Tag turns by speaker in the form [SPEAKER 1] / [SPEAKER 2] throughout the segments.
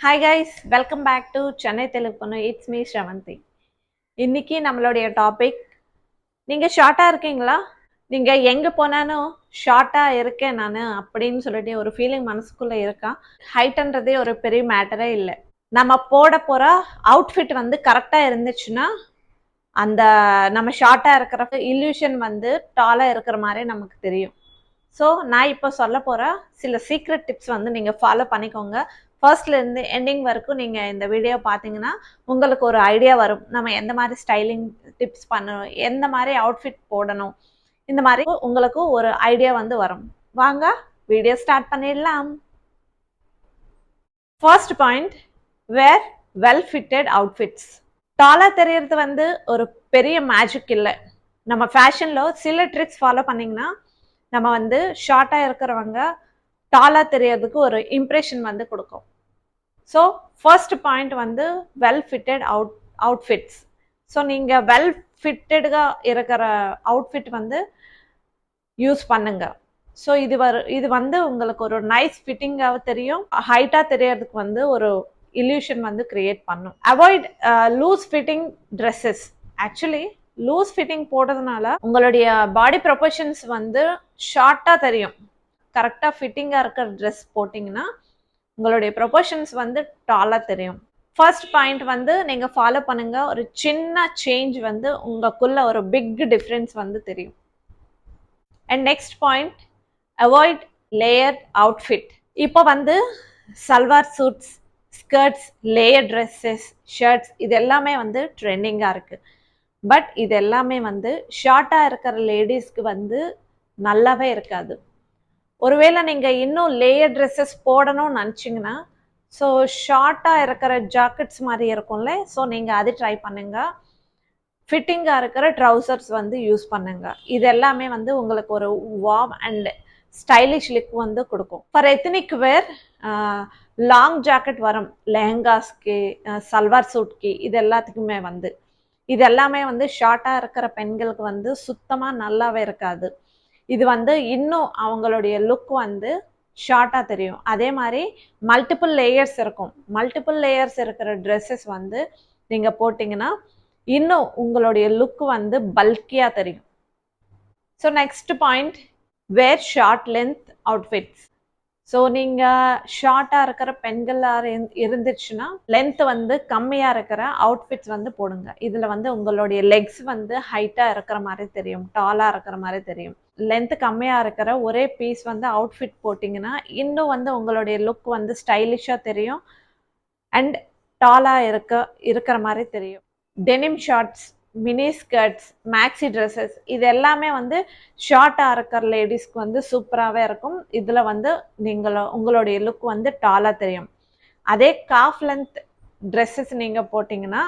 [SPEAKER 1] Hi guys, welcome back to Chennai Telugu Ponnu. It's me Shravanti. இன்னைக்கு நம்மளுடைய topic, நீங்க ஷார்ட்டா இருக்கீங்களா? நீங்க எங்க போனாலும் ஷார்ட்டா இருக்கேன் நான் அப்படின்னு சொல்லிட்டு ஒரு ஃபீலிங் மனசுக்குள்ள இருக்கா? ஹைட்ன்றதே ஒரு பெரிய மேட்டரே இல்லை. நம்ம போட போற அவுட்ஃபிட் வந்து கரெக்டா இருந்துச்சுன்னா அந்த நம்ம ஷார்ட்டா இருக்கிற இல்யூஷன் வந்து டாலா இருக்கிற மாதிரி நமக்கு தெரியும். ஸோ நான் இப்போ சொல்ல போற சில சீக்ரெட் டிப்ஸ் வந்து நீங்க ஃபாலோ பண்ணிக்கோங்க. ஃபர்ஸ்ட்ல இருந்து எண்டிங் வரைக்கும் நீங்க இந்த வீடியோ பார்த்தீங்கன்னா உங்களுக்கு ஒரு ஐடியா வரும். நம்ம எந்த மாதிரி ஸ்டைலிங் டிப்ஸ் பண்ணணும், எந்த மாதிரி அவுட்ஃபிட் போடணும், இந்த மாதிரி உங்களுக்கு ஒரு ஐடியா வந்து வரும். வாங்க வீடியோ ஸ்டார்ட் பண்ணிடலாம். First point, wear well fitted outfits. டாலா தெரியறது வந்து ஒரு பெரிய மேஜிக் இல்லை. நம்ம ஃபேஷன்ல சில ட்ரிக்ஸ் ஃபாலோ பண்ணீங்கன்னா நம்ம வந்து ஷார்ட்டா இருக்கிறவங்க டாலா தெரியறதுக்கு ஒரு இம்ப்ரெஷன் வந்து கொடுக்கும். ஸோ ஃபர்ஸ்ட் பாயிண்ட் வந்து வெல் ஃபிட்டட் அவுட்ஃபிட்ஸ். ஸோ நீங்கள் வெல் ஃபிட்டடாக இருக்கிற அவுட்ஃபிட் வந்து யூஸ் பண்ணுங்க. ஸோ இது வந்து உங்களுக்கு ஒரு நைஸ் ஃபிட்டிங்காக தெரியும், ஹைட்டாக தெரியறதுக்கு வந்து ஒரு இல்யூஷன் வந்து கிரியேட் பண்ணும். Avoid loose fitting dresses. Actually loose fitting போடுறதுனால உங்களுடைய பாடி ப்ரொபோர்ஷன்ஸ் வந்து ஷார்ட்டாக தெரியும். கரெக்டாக ஃபிட்டிங்காக இருக்கிற ட்ரெஸ் போட்டிங்கன்னா உங்களுடைய ப்ரொபோர்ஷன்ஸ் வந்து டாலாக தெரியும். ஃபர்ஸ்ட் பாயிண்ட் வந்து நீங்கள் ஃபாலோ பண்ணுங்க. ஒரு சின்ன சேஞ்ச் வந்து உங்களுக்குள்ள ஒரு பிக் டிஃப்ரென்ஸ் வந்து தெரியும். And next point, avoid layered outfit. இப்போ வந்து salwar suits, skirts, layer dresses, shirts இது எல்லாமே வந்து ட்ரெண்டிங்காக இருக்குது. பட் இது எல்லாமே வந்து ஷார்ட்டாக இருக்கிற லேடிஸ்க்கு வந்து நல்லாவே இருக்காது. ஒருவேளை நீங்கள் இன்னும் லேயர் ட்ரெஸ்ஸஸ் போடணும்னு நினச்சிங்கன்னா, ஸோ ஷார்ட்டாக இருக்கிற ஜாக்கெட்ஸ் மாதிரி இருக்கும்ல, ஸோ நீங்கள் அது ட்ரை பண்ணுங்க. ஃபிட்டிங்காக இருக்கிற ட்ரௌசர்ஸ் வந்து யூஸ் பண்ணுங்க. இது எல்லாமே வந்து உங்களுக்கு ஒரு வார்ம் அண்ட் ஸ்டைலிஷ் லுக் வந்து கொடுக்கும். For ethnic wear long jacket வரும், லெஹங்காஸ்க்கு, சல்வார் சூட்க்கு, இது எல்லாத்துக்குமே வந்து இது எல்லாமே வந்து ஷார்ட்டாக இருக்கிற பெண்களுக்கு வந்து சுத்தமாக நல்லாவே இருக்காது. இது வந்து இன்னும் அவங்களுடைய லுக் வந்து ஷார்ட்டாக தெரியும். அதே மாதிரி மல்டிபிள் லேயர்ஸ் இருக்கும். மல்டிபிள் லேயர்ஸ் இருக்கிற ட்ரெஸ்ஸஸ் வந்து நீங்கள் போட்டிங்கன்னா இன்னும் உங்களுடைய லுக் வந்து பல்கியாக தெரியும். So next point, were short length outfits. So நீங்கள் ஷார்ட்டாக இருக்கிற பெண்களாக இருந்துச்சுன்னா லென்த் வந்து கம்மியாக இருக்கிற அவுட்ஃபிட்ஸ் வந்து போடுங்க. இதில் வந்து உங்களுடைய லெக்ஸ் வந்து ஹைட்டாக இருக்கிற மாதிரி தெரியும், டாலாக இருக்கிற மாதிரி தெரியும். லென்த் கம்மியாக இருக்கிற ஒரே பீஸ் வந்து அவுட்ஃபிட் போட்டிங்கன்னா இன்னும் வந்து உங்களுடைய லுக் வந்து ஸ்டைலிஷாக தெரியும் அண்ட் டாலாக இருக்கிற மாதிரி தெரியும். Denim shorts, mini skirts, maxi dresses இது எல்லாமே வந்து ஷார்ட்டாக இருக்கிற லேடிஸ்க்கு வந்து சூப்பராகவே இருக்கும். இதில் வந்து உங்களுடைய லுக் வந்து டாலாக தெரியும். அதே காஃப் லென்த் ட்ரெஸ்ஸஸ் நீங்கள் போட்டிங்கன்னா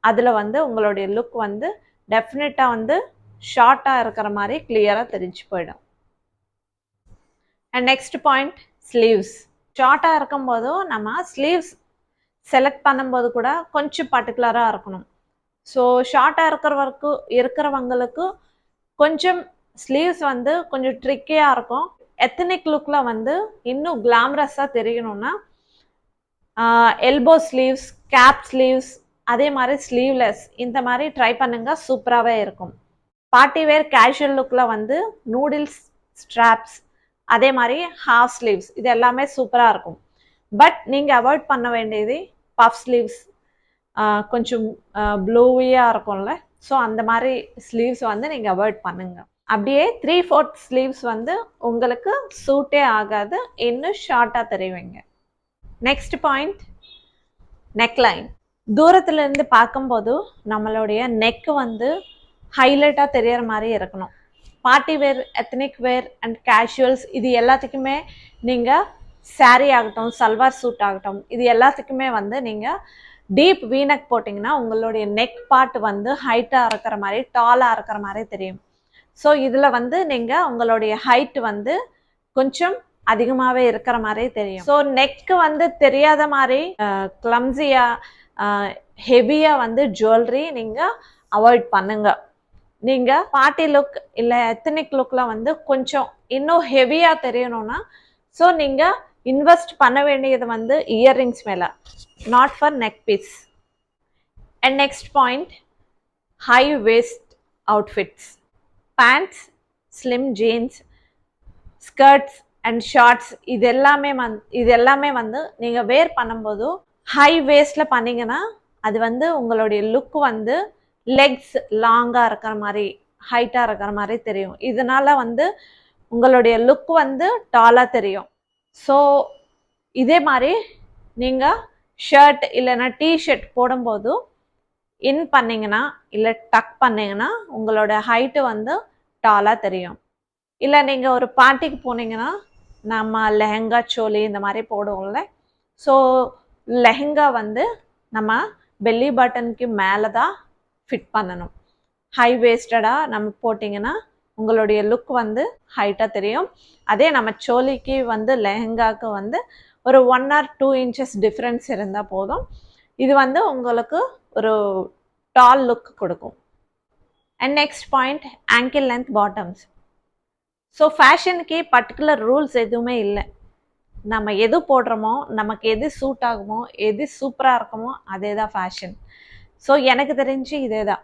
[SPEAKER 1] அதில் வந்து உங்களுடைய லுக் வந்து டெஃபினட்டாக வந்து ஷார்ட்டாக இருக்கிற மாதிரி கிளியராக தெரிஞ்சு போயிடும். And next point, sleeves. ஷார்ட்டாக இருக்கும்போதும் நம்ம ஸ்லீவ்ஸ் செலக்ட் பண்ணும்போது கூட கொஞ்சம் பர்டிகுலராக இருக்கணும். ஸோ ஷார்ட்டாக இருக்கிறவங்களுக்கு கொஞ்சம் ஸ்லீவ்ஸ் வந்து கொஞ்சம் ட்ரிக்கியாக இருக்கும். எத்தனிக் லுக்கில் வந்து இன்னும் கிளாமரஸாக தெரியணும்னா எல்போ ஸ்லீவ்ஸ், கேப் ஸ்லீவ்ஸ், அதே மாதிரி ஸ்லீவ்லெஸ் இந்த மாதிரி ட்ரை பண்ணுங்க, சூப்பராகவே இருக்கும். பார்ட்டி வேர் கேஷுவல் லுக்கில் வந்து நூடில்ஸ் ஸ்ட்ராப்ஸ், அதே மாதிரி ஹாஃப் ஸ்லீவ்ஸ் இது எல்லாமே சூப்பராக இருக்கும். பட் நீங்கள் அவாய்ட் பண்ண வேண்டியது பஃப் ஸ்லீவ்ஸ், கொஞ்சம் ப்ளூவியாக இருக்கும்ல, ஸோ அந்த மாதிரி ஸ்லீவ்ஸ் வந்து நீங்கள் அவாய்ட் பண்ணுங்க. அப்படியே 3/4 ஸ்லீவ்ஸ் வந்து உங்களுக்கு சூட்டே ஆகாது, இன்னும் ஷார்ட்டாக தெரிவிங்க. Next point, neckline. தூரத்துலேருந்து பார்க்கும்போது நம்மளுடைய நெக்கு வந்து ஹைலைட்டாக தெரியற மாதிரி இருக்கணும். Party wear, ethnic wear and casuals இது எல்லாத்துக்குமே நீங்கள் சாரீ ஆகட்டும், சல்வார் சூட் ஆகட்டும், இது எல்லாத்துக்குமே வந்து நீங்கள் டீப் வீனக் போட்டிங்கன்னா உங்களுடைய நெக் பார்ட் வந்து ஹைட்டாக இருக்கிற மாதிரி, டாலாக இருக்கிற மாதிரி தெரியும். ஸோ இதில் வந்து நீங்கள் உங்களுடைய ஹைட் வந்து கொஞ்சம் அதிகமாகவே இருக்கிற மாதிரி தெரியும். ஸோ நெக்கு வந்து தெரியாத மாதிரி கிளம்ஸியாக ஹெவியாக வந்து ஜுவல்லரி நீங்கள் அவாய்ட் பண்ணுங்க. நீங்கள் பார்ட்டி லுக் இல்லை எத்தனிக் லுக்கில் வந்து கொஞ்சம் இன்னும் ஹெவியாக தெரியணும்னா ஸோ நீங்கள் இன்வெஸ்ட் பண்ண வேண்டியது வந்து இயர்ரிங்ஸ் மேலே, not for neck piece. And next point, high waist outfits. Pants, slim jeans, skirts and shorts இது எல்லாமே வந்து நீங்கள் வேர் பண்ணும்போது ஹை வேஸ்டில் பண்ணிங்கன்னா அது வந்து உங்களுடைய லுக் வந்து லெக்ஸ் லாங்காக இருக்கிற மாதிரி, ஹைட்டாக இருக்கிற மாதிரி தெரியும். இதனால வந்து உங்களுடைய லுக் வந்து டாலாக தெரியும். ஸோ இதே மாதிரி நீங்கள் ஷர்ட் இல்லைன்னா டிஷர்ட் போடும்போது இன் பண்ணிங்கன்னா இல்லை டக் பண்ணிங்கன்னா உங்களோட ஹைட்டு வந்து டாலாக தெரியும். இல்லை நீங்கள் ஒரு பார்ட்டிக்கு போனீங்கன்னா நம்ம லெஹங்கா சோலி இந்த மாதிரி போடுவோம்ல, ஸோ லெஹங்கா வந்து நம்ம பெல்லி பட்டனுக்கு மேலே தான் ஃபிட் பண்ணணும். ஹை வேஸ்டடாக நம்ம போட்டிங்கன்னா உங்களுடைய லுக் வந்து ஹைட்டாக தெரியும். அதே நம்ம சோலிக்கு வந்து லெஹங்காவுக்கு வந்து ஒரு 1 or 2 inches டிஃப்ரென்ஸ் இருந்தால் போதும். இது வந்து உங்களுக்கு ஒரு டால் லுக் கொடுக்கும். And next point, ankle length bottoms. So ஃபேஷனுக்கு பர்டிகுலர் ரூல்ஸ் எதுவுமே இல்லை. நம்ம எது போடுறோமோ, நமக்கு எது சூட் ஆகுமோ, எது சூப்பராக இருக்குமோ அதே தான் ஃபேஷன். ஸோ எனக்கு தெரிஞ்சு இதே தான்.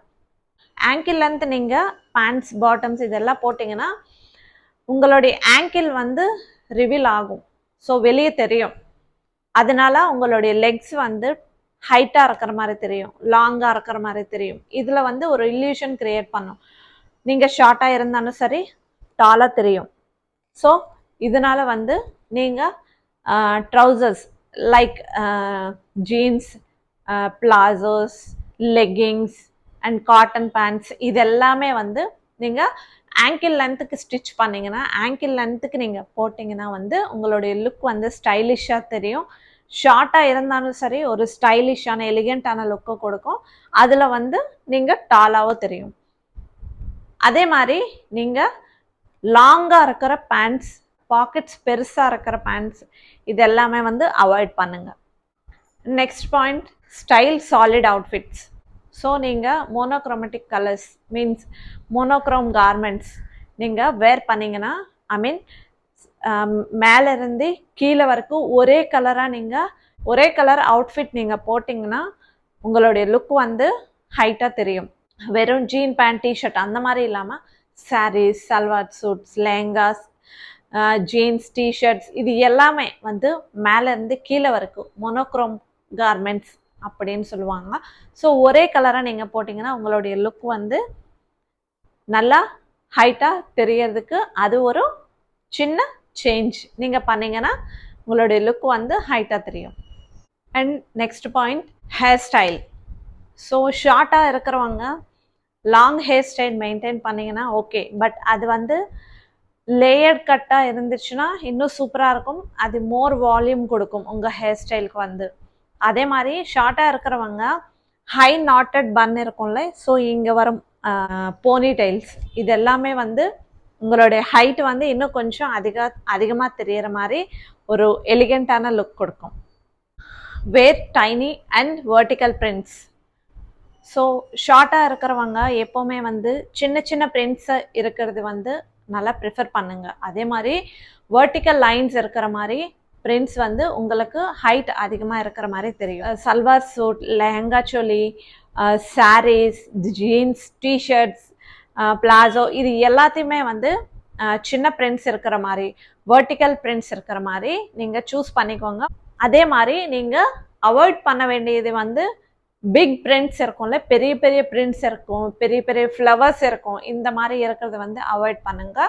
[SPEAKER 1] ஆங்கிள் லென்த் நீங்கள் பேண்ட்ஸ், பாட்டம்ஸ் இதெல்லாம் போட்டிங்கன்னா உங்களுடைய ஆங்கிள் வந்து ரிவீல் ஆகும். ஸோ வெளியே தெரியும். அதனால உங்களுடைய லெக்ஸ் வந்து ஹைட்டாக இருக்கிற மாதிரி தெரியும், லாங்காக இருக்கிற மாதிரி தெரியும். இதில் வந்து ஒரு இல்யூஷன் கிரியேட் பண்ணும். நீங்கள் ஷார்ட்டாக இருந்தாலும் சரி, டாலாக தெரியும். ஸோ இதனால வந்து நீங்கள் trousers like jeans, palazzos, leggings and cotton pants இதெல்லாமே வந்து நீங்கள் ஆங்கிள் லென்த்துக்கு ஸ்டிச் பண்ணிங்கன்னா, ஆங்கிள் லென்த்துக்கு நீங்கள் போட்டிங்கன்னா வந்து உங்களுடைய லுக் வந்து ஸ்டைலிஷாக தெரியும். ஷார்ட்டாக இருந்தாலும் சரி ஒரு ஸ்டைலிஷான எலிகெண்ட்டான லுக்கு கொடுக்கும். அதில் வந்து நீங்கள் டாலாகவும் தெரியும். அதே மாதிரி நீங்கள் லாங்காக இருக்கிற பேண்ட்ஸ், பாக்கெட்ஸ் பெருசாக இருக்கிற பேண்ட்ஸ் இது எல்லாமே வந்து அவாய்ட் பண்ணுங்கள். Next point, style solid outfits. So நீங்கள் monochromatic colours means monochrome garments நீங்கள் வேர் பண்ணிங்கன்னா, ஐ மீன் மேலேருந்து கீழே வரைக்கும் ஒரே கலர் அவுட்ஃபிட் நீங்கள் போட்டிங்கன்னா உங்களுடைய லுக் வந்து ஹைட்டாக தெரியும். வெறும் ஜீன் பேண்ட் டிஷர்ட் அந்த மாதிரி இல்லாமல் saris, salwar suits, lehengas, jeans, T-shirts இது எல்லாமே வந்து மேலேருந்து கீழே வரைக்கும் மோனோக்ரோம் கார்மெண்ட்ஸ் அப்படின்னு சொல்லுவாங்க. ஸோ ஒரே கலராக நீங்கள் போட்டிங்கன்னா உங்களுடைய லுக் வந்து நல்லா ஹைட்டாக தெரியறதுக்கு அது ஒரு சின்ன சேஞ்ச் நீங்கள் பண்ணிங்கன்னா உங்களுடைய லுக் வந்து ஹைட்டாக தெரியும். And next point, hair style. So ஷார்ட்டாக இருக்கிறவங்க லாங் ஹேர் ஸ்டைல் மெயின்டைன் பண்ணிங்கன்னா ஓகே, பட் அது வந்து லேயர்ட் கட்டாக இருந்துச்சுன்னா இன்னும் சூப்பராக இருக்கும். அது மோர் வால்யூம் கொடுக்கும் உங்கள் ஹேர் ஸ்டைலுக்கு வந்து. அதே மாதிரி ஷார்ட்டாக இருக்கிறவங்க ஹை நாட்டட் பன் இருக்கும்ல, ஸோ இங்கே வரும் போனி டைல்ஸ் இது எல்லாமே வந்து உங்களுடைய ஹைட் வந்து இன்னும் கொஞ்சம் அதிகமாக தெரிகிற மாதிரி ஒரு எலிகெண்ட்டான லுக் கொடுக்கும். Wear tiny and vertical prints. So ஷார்ட்டாக இருக்கிறவங்க எப்போவுமே வந்து சின்ன சின்ன பிரிண்ட்ஸை இருக்கிறது வந்து நல்லா ப்ரிஃபர் பண்ணுங்க. அதே மாதிரி வெர்டிக்கல் லைன்ஸ் இருக்கிற மாதிரி பிரிண்ட்ஸ் வந்து உங்களுக்கு ஹைட் அதிகமாக இருக்கிற மாதிரி தெரியும். சல்வார் சூட், லெஹங்கா சோலி, சாரீஸ், ஜீன்ஸ், டிஷர்ட்ஸ், பிளாசோ இது எல்லாத்தையுமே வந்து சின்ன பிரிண்ட்ஸ் இருக்கிற மாதிரி, வெர்டிக்கல் பிரிண்ட்ஸ் இருக்கிற மாதிரி நீங்கள் சூஸ் பண்ணிக்கோங்க. அதே மாதிரி நீங்கள் அவாய்ட் பண்ண வேண்டியது வந்து பிக் பிரிண்ட்ஸ் இருக்கும்ல, பெரிய பெரிய பிரிண்ட்ஸ் இருக்கும், பெரிய பெரிய ஃப்ளவர்ஸ் இருக்கும், இந்த மாதிரி இருக்கிறது வந்து அவாய்ட் பண்ணுங்க.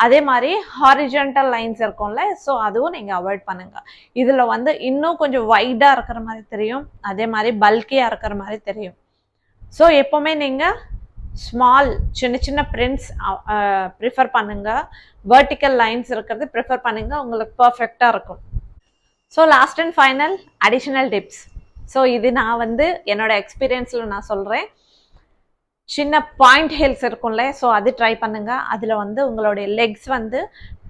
[SPEAKER 1] அதே மாதிரி ஹாரிஜென்டல் லைன்ஸ் இருக்கும்ல, ஸோ அதுவும் நீங்கள் அவாய்ட் பண்ணுங்க. இதில் வந்து இன்னும் கொஞ்சம் வைடாக இருக்கிற மாதிரி தெரியும், அதே மாதிரி பல்கியாக இருக்கிற மாதிரி தெரியும். ஸோ எப்போவுமே நீங்கள் ஸ்மால் சின்ன சின்ன பிரிண்ட்ஸ் ப்ரிஃபர் பண்ணுங்க, வெர்டிக்கல் லைன்ஸ் இருக்கிறது ப்ரிஃபர் பண்ணுங்க, உங்களுக்கு பர்ஃபெக்டாக இருக்கும். So last and final additional tips. So இது நான் வந்து என்னோட எக்ஸ்பீரியன்ஸில் நான் சொல்கிறேன். சின்ன பாயிண்ட் ஹீல்ஸ் இருக்கும்ல, ஸோ அது ட்ரை பண்ணுங்கள். அதில் வந்து உங்களுடைய லெக்ஸ் வந்து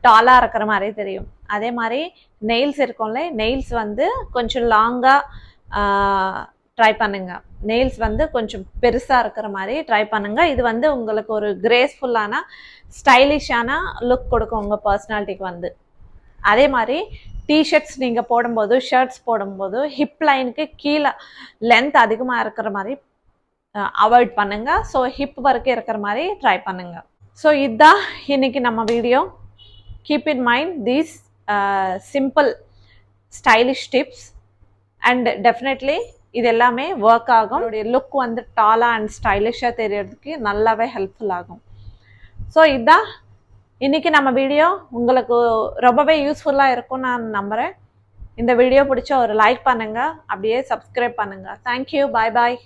[SPEAKER 1] டாலாக இருக்கிற மாதிரி தெரியும். அதே மாதிரி நெயில்ஸ் இருக்கும்ல, நெயில்ஸ் வந்து கொஞ்சம் லாங்காக ட்ரை பண்ணுங்கள். நெயில்ஸ் வந்து கொஞ்சம் பெருசாக இருக்கிற மாதிரி ட்ரை பண்ணுங்கள். இது வந்து உங்களுக்கு ஒரு கிரேஸ்ஃபுல்லான ஸ்டைலிஷான லுக் கொடுக்கும் உங்கள் பர்சனாலிட்டிக்கு வந்து. அதே மாதிரி டிஷர்ட்ஸ் நீங்கள் போடும்போது, ஷர்ட்ஸ் போடும்போது ஹிப் லைனுக்கு கீழே லென்த் அதிகமாக இருக்கிற மாதிரி அவாய்ட் பண்ணுங்க. ஸோ ஹிப் வரைக்கும் இருக்கிற மாதிரி ட்ரை பண்ணுங்க. ஸோ இதுதான் இன்னைக்கு நம்ம video. Keep in mind these simple stylish tips and definitely இது எல்லாமே ஒர்க் ஆகும். உங்களுடைய லுக் வந்து டாலாக அண்ட் ஸ்டைலிஷாக தெரியறதுக்கு நல்லாவே ஹெல்ப்ஃபுல் ஆகும். ஸோ இதுதான் இன்னைக்கு நம்ம வீடியோ. உங்களுக்கு ரொம்பவே யூஸ்ஃபுல்லாக இருக்கும்னு நான் நம்புகிறேன். இந்த வீடியோ பிடிச்ச ஒரு லைக் பண்ணுங்கள், அப்படியே சப்ஸ்கிரைப் பண்ணுங்கள். தேங்க்யூ, பாய் பாய்.